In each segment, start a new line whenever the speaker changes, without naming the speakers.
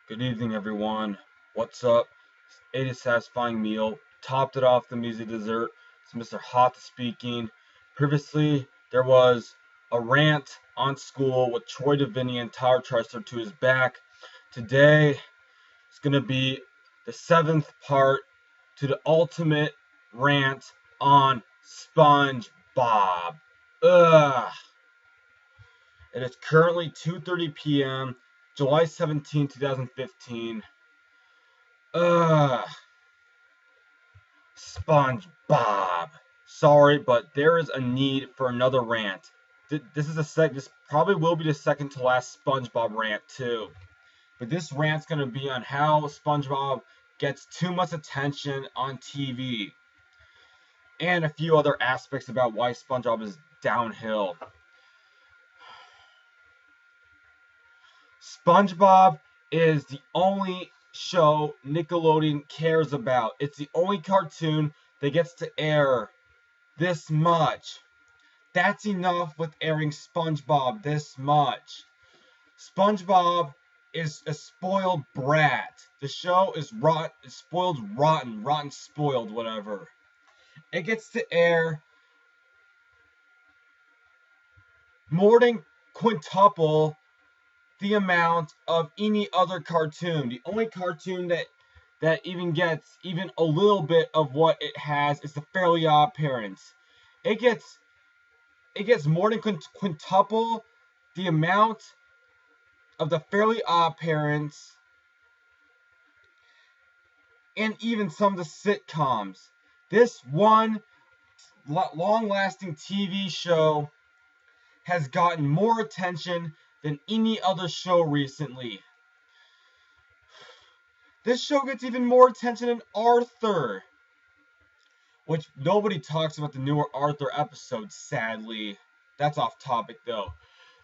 Good evening, everyone. What's up? Ate a satisfying meal, topped it off the music dessert. It's Mr. Hot speaking. Previously, there was a rant on school with Troy Davini and Tyler Trester to his back. Today, it's going to be the seventh part to the ultimate rant on SpongeBob. Ugh. It is currently 2:30 p.m., July 17, 2015. Ugh. SpongeBob. Sorry, but there is a need for another rant. This probably will be the second to last SpongeBob rant too. But this rant's gonna be on how SpongeBob gets too much attention on TV, and a few other aspects about why SpongeBob is downhill. SpongeBob is the only show Nickelodeon cares about. It's the only cartoon that gets to air this much. That's enough with airing SpongeBob this much. SpongeBob is a spoiled brat. The show is rotten, spoiled, whatever. It gets to air more than quintuple the amount of any other cartoon. The only cartoon that even gets even a little bit of what it has is the Fairly Odd Parents. It gets more than quintuple the amount of the Fairly Odd Parents and even some of the sitcoms. This one long-lasting TV show has gotten more attention than any other show recently. This show gets even more attention than Arthur, which nobody talks about the newer Arthur episodes, sadly. That's off topic though.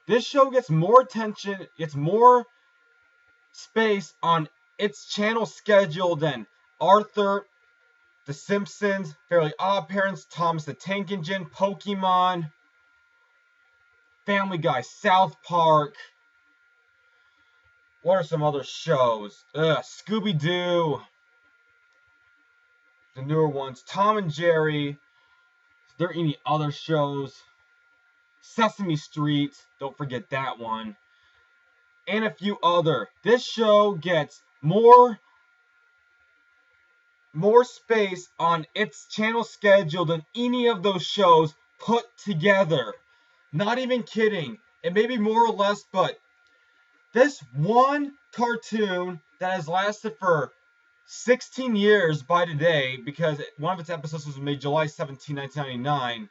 This show gets more attention, gets more space on its channel schedule than Arthur, The Simpsons, Fairly Odd Parents, Thomas the Tank Engine, Pokemon, Family Guy, South Park. What are some other shows? Scooby-Doo. The newer ones. Tom and Jerry. Is there any other shows? Sesame Street. Don't forget that one. And a few other. This show gets more space on its channel schedule than any of those shows put together. Not even kidding. It may be more or less, but this one cartoon that has lasted for 16 years by today, because one of its episodes was made July 17, 1999,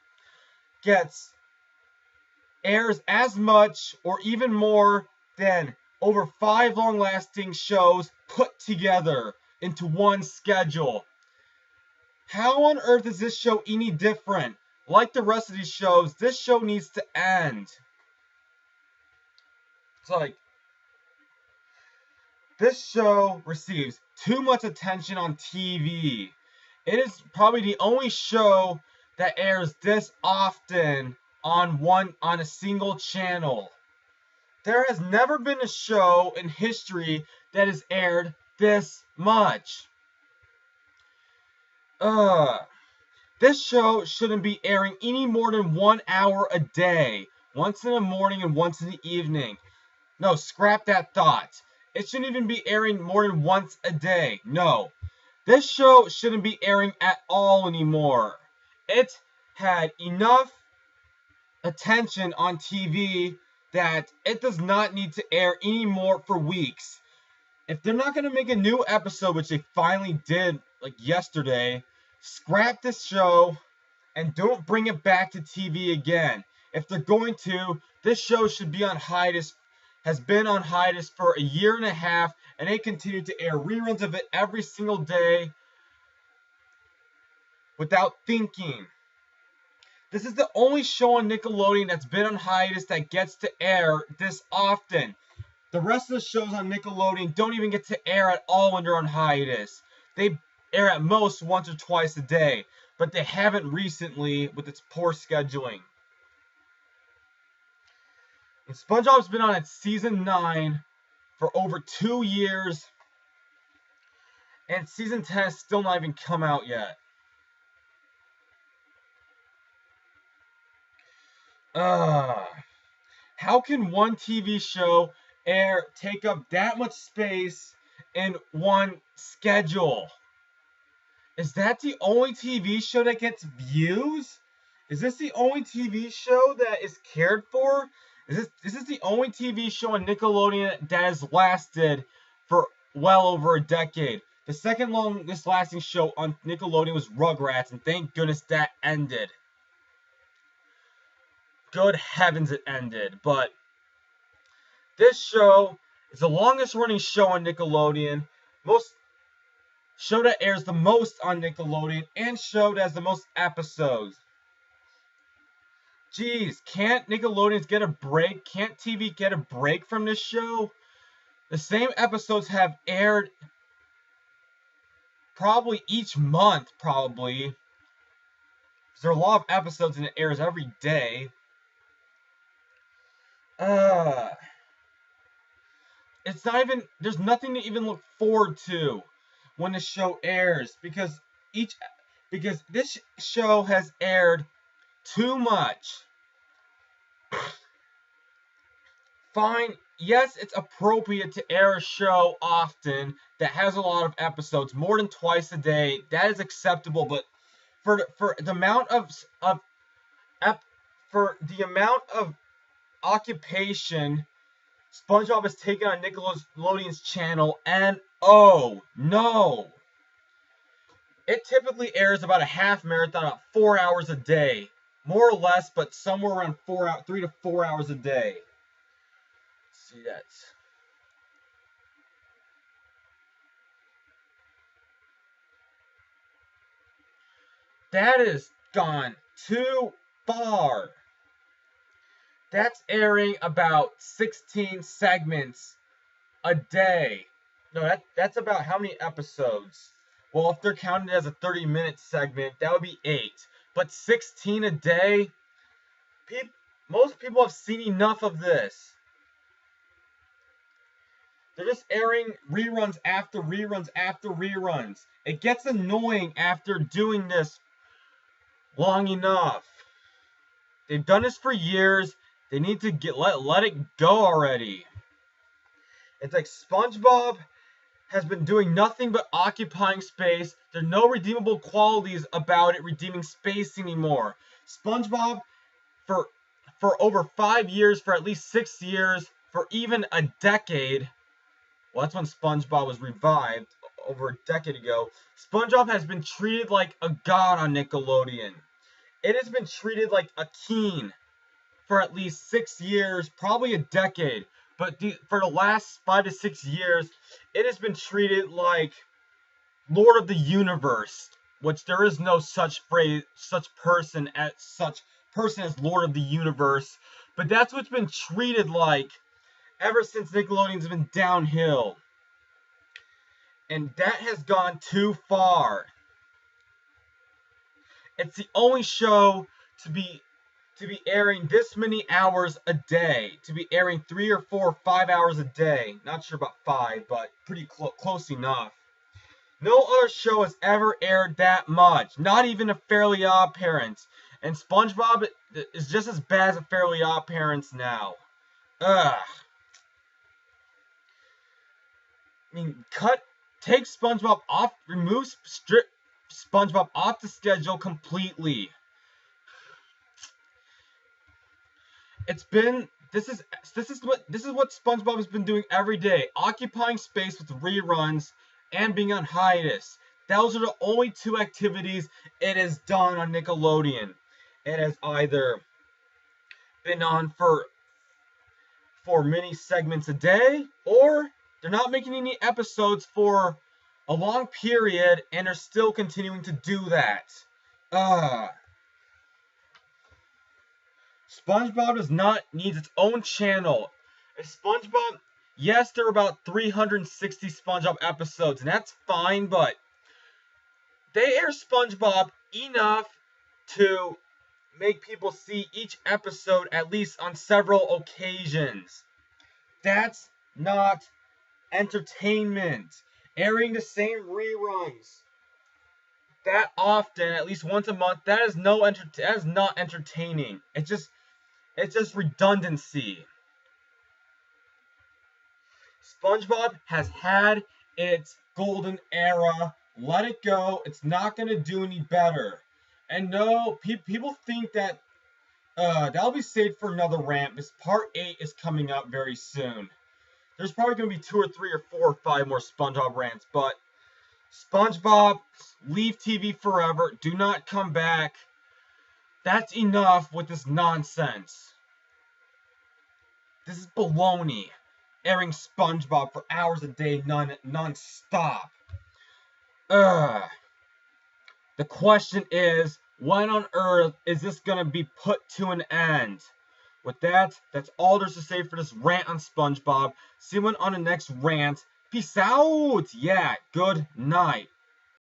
airs as much or even more than over 5 long-lasting shows put together into one schedule. How on earth is this show any different? Like the rest of these shows, this show needs to end. It's like, this show receives too much attention on TV. It is probably the only show that airs this often on a single channel. There has never been a show in history that has aired this much. This show shouldn't be airing any more than 1 hour a day. Once in the morning and once in the evening. No, scrap that thought. It shouldn't even be airing more than once a day. No. This show shouldn't be airing at all anymore. It had enough attention on TV that it does not need to air anymore for weeks. If they're not going to make a new episode, which they finally did like yesterday, scrap this show and don't bring it back to TV again. If they're going to, this show should be on hiatus, has been on hiatus for 1.5 years, and they continue to air reruns of it every single day without thinking. This is the only show on Nickelodeon that's been on hiatus that gets to air this often. The rest of the shows on Nickelodeon don't even get to air at all when they're on hiatus. They air at most once or twice a day, but they haven't recently with its poor scheduling. And SpongeBob's been on its season 9 for over 2 years, and season 10 has still not even come out yet. How can one TV show take up that much space in one schedule? Is that the only TV show that gets views? Is this the only TV show that is cared for? Is this the only TV show on Nickelodeon that has lasted for well over a decade? The second longest lasting show on Nickelodeon was Rugrats, and thank goodness that ended. Good heavens it ended. But this show is the longest running show on Nickelodeon. Show that airs the most on Nickelodeon, and show that has the most episodes. Geez, can't Nickelodeon get a break? Can't TV get a break from this show? The same episodes have aired probably each month, probably. There are a lot of episodes and it airs every day. It's not even, there's nothing to even look forward to when the show airs, because this show has aired too much. Fine, yes, it's appropriate to air a show often that has a lot of episodes, more than twice a day. That is acceptable, but for the amount of occupation SpongeBob has taken on Nickelodeon's channel, and oh no, it typically airs about a half marathon, about 4 hours a day, more or less, but somewhere around 3 to 4 hours a day. Let's see, that is gone too far. That's airing about 16 segments a day. No, that's about how many episodes? Well, if they're counted as a 30-minute segment, that would be 8. But 16 a day? Most people have seen enough of this. They're just airing reruns after reruns after reruns. It gets annoying after doing this long enough. They've done this for years. They need to let it go already. It's like SpongeBob has been doing nothing but occupying space. There are no redeemable qualities about it redeeming space anymore. SpongeBob, for over 5 years, for at least 6 years, for even a decade, well, that's when SpongeBob was revived over a decade ago, SpongeBob has been treated like a god on Nickelodeon. It has been treated like a king for at least 6 years, probably a decade. But for the last 5 to 6 years, it has been treated like Lord of the Universe, which there is no such person as Lord of the Universe. But that's what's been treated like ever since Nickelodeon's been downhill. And that has gone too far. It's the only show to be airing this many hours a day, to be airing 3 or 4 or 5 hours a day. Not sure about 5, but pretty close enough. No other show has ever aired that much, not even a Fairly Odd Parents. And SpongeBob is just as bad as a Fairly Odd Parents now. Ugh. I mean, take SpongeBob off, strip SpongeBob off the schedule completely. This is what SpongeBob has been doing every day, occupying space with reruns and being on hiatus. Those are the only 2 activities it has done on Nickelodeon. It has either been on for many segments a day, or they're not making any episodes for a long period and are still continuing to do that. SpongeBob does not need its own channel. SpongeBob, yes, there are about 360 SpongeBob episodes, and that's fine, but they air SpongeBob enough to make people see each episode at least on several occasions. That's not entertainment. Airing the same reruns that often, at least once a month, that is not entertaining. It's just redundancy. SpongeBob has had its golden era. Let it go. It's not gonna do any better. And no, people think that that'll be saved for another rant, because part 8 is coming up very soon. There's probably gonna be 2 or 3 or 4 or 5 more SpongeBob rants, but SpongeBob, leave TV forever. Do not come back. That's enough with this nonsense. This is baloney. Airing SpongeBob for hours a day, non-stop. Ugh. The question is, when on earth is this gonna be put to an end? With that, that's all there's to say for this rant on SpongeBob. See you on the next rant. Peace out. Yeah, good night.